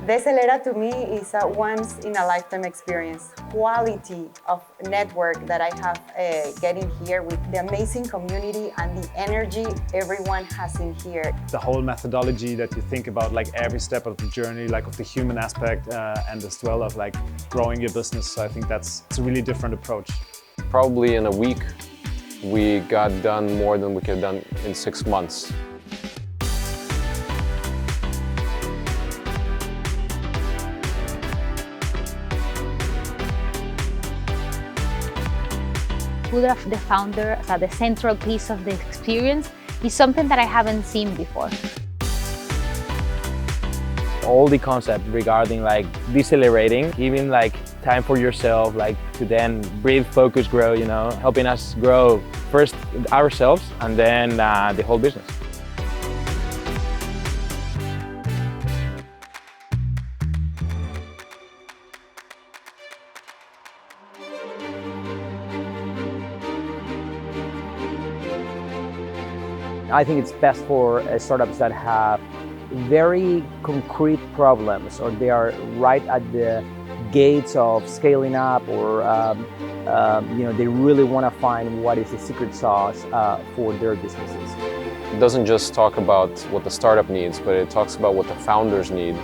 Decelera to me is a once-in-a-lifetime experience. Quality of network that I have getting here with the amazing community and the energy everyone has in here. The whole methodology that you think about, like every step of the journey, like of the human aspect and as well of like growing your business. So I think it's a really different approach. Probably in a week, we got done more than we could have done in 6 months. Put the founder as the central piece of the experience is something that I haven't seen before. All the concept regarding like decelerating, giving like time for yourself, like to then breathe, focus, grow, you know, helping us grow first ourselves and then the whole business. I think it's best for startups that have very concrete problems or they are right at the gates of scaling up or they really want to find what is the secret sauce for their businesses. It doesn't just talk about what the startup needs, but it talks about what the founders need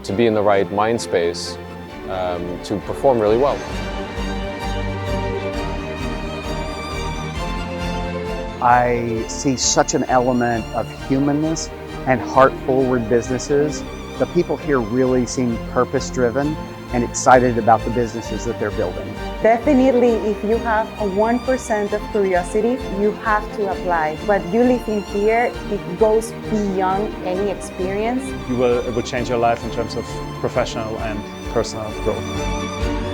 to be in the right mind space to perform really well. I see such an element of humanness and heart-forward businesses. The people here really seem purpose-driven and excited about the businesses that they're building. Definitely, if you have a 1% of curiosity, you have to apply. What you live in here, it goes beyond any experience. It will change your life in terms of professional and personal growth.